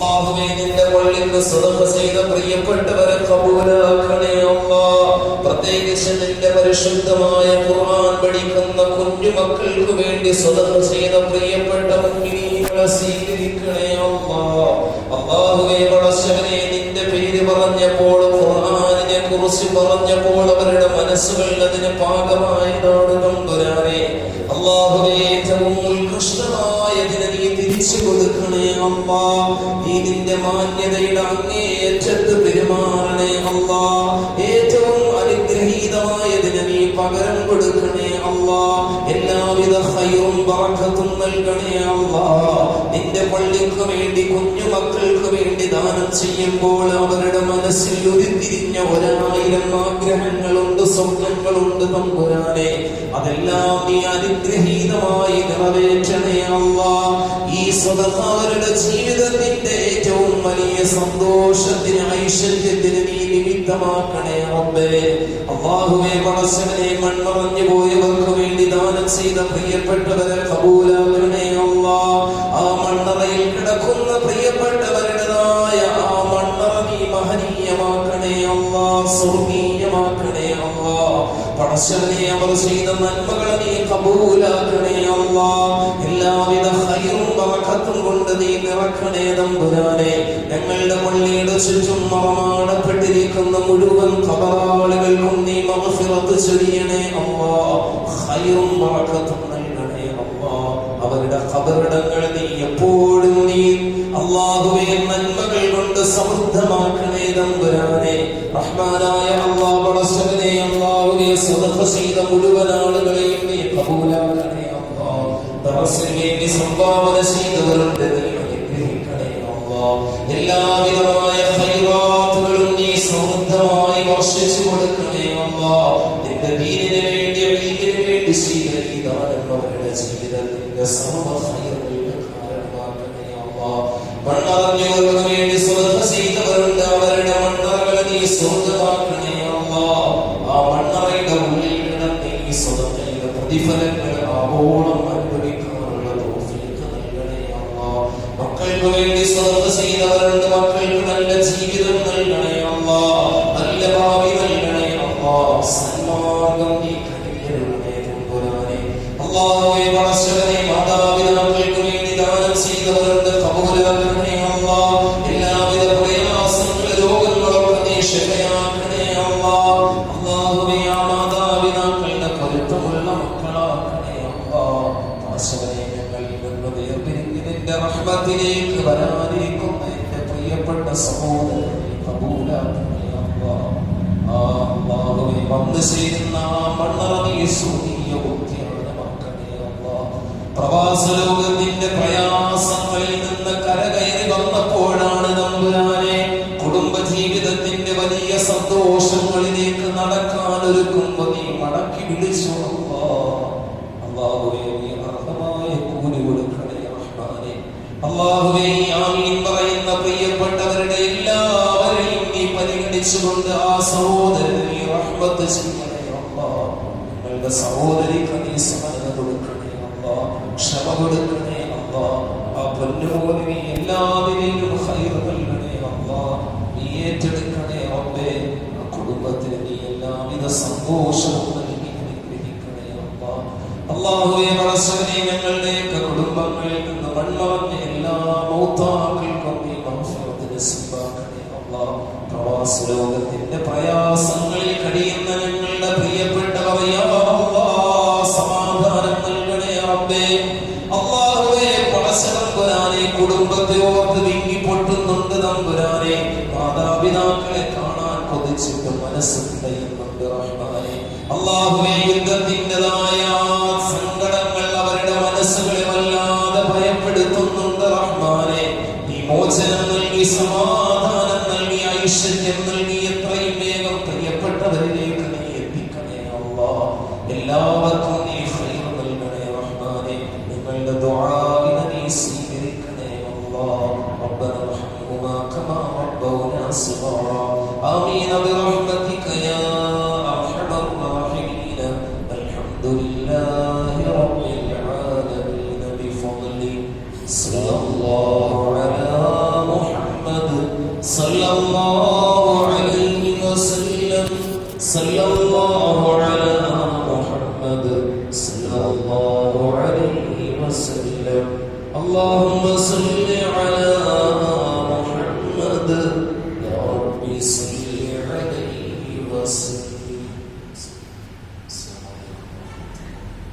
അല്ലാഹുവേ നിന്റെ പള്ളിയിൽ സദഖ ചെയ്ത പ്രിയപ്പെട്ടവരെ ഖബൂലാക്കണേ അല്ലാഹ്. പ്രത്യേകിച്ച് നിന്റെ പരിശുദ്ധമായ ഖുർആൻ പഠിക്കുന്ന കുഞ്ഞുമക്കൾക്ക് വേണ്ടി സദഖ ചെയ്ത പ്രിയപ്പെട്ട മുഅ്മിനീങ്ങളെ സ്വീകരിക്കണേ അല്ലാഹ്. അല്ലാഹുവേ പടച്ചവനെ നിന്റെ പേര് പറഞ്ഞപ്പോൾ ഖുർആനിനെ കുറിച്ച് പറഞ്ഞപ്പോൾ അവരുടെ മനസ്സുകൾ അതിന് പാകമായതാണ് തമ്പുരാനെ. അല്ലാഹുവേ ഏറ്റവും ഉത്കൃഷ്ടമായതിനെ നീ തിരിച്ചു കൊടുക്കണേ അല്ലാഹ്. നീ നിന്റെ മാന്യതയുടെ അങ്ങേയറ്റത്ത് പെരുമാറണേ അല്ലാഹ്. ഏറ്റവും അനുഗ്രഹീതമായതിനെ നീ പകരം കൊടുക്കണേ അല്ലാഹ്. എല്ലാവിധ ഖൈറും ബറക്കത്തും നൽകണേ അല്ലാഹ്. നിന്റെ പള്ളിക്ക് വേണ്ടി കുഞ്ഞുമക്കൾക്ക് വേണ്ടി ദാനം ചെയ്യുമ്പോൾ അവരുടെ മനസ്സിൽ ഉരുത്തിരിഞ്ഞ 1000 ആഗ്രഹങ്ങളുണ്ട്, സ്വപ്നങ്ങളുണ്ട് തമ്പുരാനെ. അതെല്ലാം നീ അനുഗ്രഹീതമായി നിറവേറ്റണേ അല്ലാഹ്. ഈ സദഖ അവരുടെ ജീവിതത്തിന്റെ ഏറ്റവും വലിയ സന്തോഷത്തിന്, ഐശ്വര്യത്തിന് നീ നിമിത്തമാക്കണേ റബ്ബേ. അല്ലാഹുവേ പടച്ചവനെ മൺമറഞ്ഞു പോയവർക്ക് വേണ്ടി ദാനം ചെയ്ത പ്രിയപ്പെട്ടവരെ ഖബൂലാക്കണേ അല്ലാഹ്. ആ മണ്ണറയിൽ കിടക്കുന്ന പ്രിയപ്പെട്ടവരുടേതായ ആ മണ്ണറ നീ മഹനീയമാക്കണേ അല്ലാഹ്, സ്വർഗീയമാക്കണേ അല്ലാഹ്. പടച്ചവനെ അവർ ചെയ്ത നന്മകളെ നീ ഖബൂലാക്കണേ അല്ലാഹ്. എല്ലാവിധ ഖൈറും ബറക്കത്തും കൊണ്ട് നീ നിറക്കണേ തമ്പുരാനെ. ഞങ്ങളുടെ പള്ളിയുടെ ചുറ്റും മറമാടപ്പെട്ടിരിക്കുന്ന മുഴുവൻ ഖബറാളികൾക്കും നീ മഗ്ഫിറത്ത് ചൊരിയണേ അല്ലാഹ്. ഖൈറും ബറക്കത്തും നൽകണേ അല്ലാഹ്. അവരുടെ ഖബറിടങ്ങൾ നീ എപ്പോഴും നീ അല്ലാഹുവേ നന്മകൾ കൊണ്ട് സമൃദ്ധമാക്കണേ തമ്പുരാനെ. റഹ്മാനായ അല്ലാഹ് പടച്ചവനെ അല്ലാഹുവേ സദഖ ചെയ്ത മുഴുവൻ ആളുകളെയും നീ ഖബൂലാക്കണേ അല്ലാഹ്. ദറസിന് വേണ്ടി സംഭാവന ചെയ്തവരുടെ നീ അനുഗ്രഹിക്കണേ അല്ലാഹ്. എല്ലാവിധമായ ഖൈറാത്തുകളും നീ സമൃദ്ധമായി വർഷിച്ചു കൊടുക്കണേ അല്ലാഹ്. നിന്റെ ദീനിന് വേണ്ടി, ദീനിന് വേണ്ടി ചെയ്ത ഈ ദാനം അവരുടെ ജീവിതത്തിന്റെ സർവ്വ ഖൈറുകൾക്കും കാരണമാക്കണേ അല്ലാഹ്. മണ്ണറഞ്ഞവർക്ക് വേണ്ടി സദഖ ചെയ്തവരുണ്ട്, അവരുടെ മണ്ണറകളെ നീ സ്വർഗ്ഗമാക്കണേ അല്ലാഹ്. ആ മണ്ണറയുടെ ഉള്ളിൽ കിടന്ന് ഈ സദഖയുടെ പ്രതിഫലങ്ങൾ ആവോളം അനുഭവിക്കാനുള്ള തൗഫീഖ് നൽകണേ അല്ലാഹ്. മക്കൾക്ക് വേണ്ടി സദഖ ചെയ്തവരുണ്ട്, മക്കൾക്ക് നല്ല ജീവിതം നൽകണേ അല്ലാഹ്, നല്ല ഭാവി നൽകണേ അല്ലാഹ്. സന്മാർഗം നീ കനിയരുളണേ തമ്പുരാനെ. അല്ലാഹുവേ പടച്ചവനെ മാതാപിതാക്കൾക്ക് വേണ്ടി ദാനം ചെയ്തവരുണ്ട്, ഖബൂലാക്കണേ അല്ലാഹ്. എല്ലാവിധ പ്രയാസങ്ങളും രോഗങ്ങളൊക്കെ നീ ശിഫയാക്കണേ അല്ലാഹ്. അല്ലാഹുവേ ആ മാതാപിതാക്കളുടെ കരുത്തുമുള്ള മക്കളാക്കണേ അല്ലാഹ്. പടച്ചവനെ ഞങ്ങളിൽ നിന്ന് വേർപിരിഞ്ഞ് നിന്റെ റഹ്മത്തിലേക്ക് വരാനിരിക്കുന്ന എന്റെ പ്രിയപ്പെട്ട സഹോദരനെ ഖബൂലാക്കണേ അല്ലാഹ്. അല്ലാഹുവേ വന്നു ചേരുന്ന മണ്ണറ നീ സ്വർഗ്ഗീയ ഉദ്യാനമാക്കണേ അല്ലാഹ്. പ്രവാസ ലോകത്തിന്റെ പ്രയാസങ്ങളിൽ നിന്ന് കരകയറി വന്നപ്പോഴാണ് തമ്പുരാനെ കുടുംബ ജീവിതത്തിന്റെ വലിയ സന്തോഷങ്ങളിലേക്ക് നടക്കാൻ ഒരുക്കുമ്പോ നീ മടക്കി വിളിച്ചു അല്ലാഹ്. അല്ലാഹുവേ നീ അർഹമായ കൂലി കൊടുക്കണേ റഹ്മാനേ. അല്ലാഹുവേ ആമീൻ പറയുന്ന പ്രിയപ്പെട്ടവരുടെ എല്ലാവരെയും നീ പരിഗണിച്ചുകൊണ്ട് ആ സഹോദരന് നീ റഹ്മത്ത് ചെയ്യണേ അല്ലാഹ്. ഞങ്ങളുടെ സഹോദരിക്ക് നീ സഹനത കൊടുക്കണേ അല്ലാഹ്, ക്ഷമ കൊടുക്കണേ അല്ലാഹ്. ആ പൊന്നുപോലെ നീ എല്ലാവരെയും ഖൈർ നൽകണേ അല്ലാഹ്. നീ ഏറ്റെടുക്കണേ റബ്ബേ. ആ കുടുംബത്തിന് നീ എല്ലാവിധ സന്തോഷവും നൽകി അനുഗ്രഹിക്കണേ അല്ലാഹ്. അല്ലാഹുവേ പടച്ചവനെ ഞങ്ങളുടെയൊക്കെ കുടുംബങ്ങളിൽ നിന്ന് മൺമറഞ്ഞ എല്ലാ മൗതാക്കൾക്കും നീ മഗ്ഫിറത്ത് നസീബാക്കണേ അല്ലാഹ്. പ്രവാസ ലോകത്തിന്റെ പ്രയാസങ്ങളിൽ കഴിയുന്ന ഞങ്ങളുടെ പ്രിയപ്പെട്ടവരെ അല്ലാഹ് സമാധാനം നൽകണേ റബ്ബേ. അല്ലാഹുവേ പടച്ചതമ്പുരാനെ കുടുംബത്തെ ഓർത്ത് വിങ്ങി പൊട്ടുന്നുണ്ട് തമ്പുരാനെ. മാതാപിതാക്കളെ കാണാൻ കൊതിച്ചിട്ട് മനസ്സ് പിടയുന്നുണ്ട് റഹ്മാനെ. അല്ലാഹുവേ യുദ്ധത്തിൻ്റെതായ സങ്കടങ്ങൾ അവരുടെ മനസ്സുകളെ വല്ലാതെ ഭയപ്പെടുത്തുന്നുണ്ട് റഹ്മാനെ. നീ മോചനം നൽകി, സമാധാനം നൽകി, ഐശ്വര്യം നൽകി എത്രയും വേഗം പ്രിയപ്പെട്ടവരിലേക്ക് നീ എത്തിക്കണേ അല്ലാഹ്. എല്ലാവർക്കും നീ ഖൈർ നൽകണേ റഹ്മാനെ. നിങ്ങളുടെ ദുആഇനെ നീ സ്വീകരിക്കണേ അല്ലാഹ്. റബ്ബന റഹ്മഹുമാ കമാ റബ്ബൗനാ സിഗാറാ. ആമീൻ ബിറഹ്മതിക യാ അർഹമർ റഹീമീൻ. അൽഹംദുലില്ലാഹി റബ്ബിൽ ആലമീൻ ബിഫദ്ലി. സ്വല്ലല്ലാഹു അലാ മുഹമ്മദ് صلى الله عليه وسلم صلى الله على محمد صلى الله عليه وسلم اللهم صل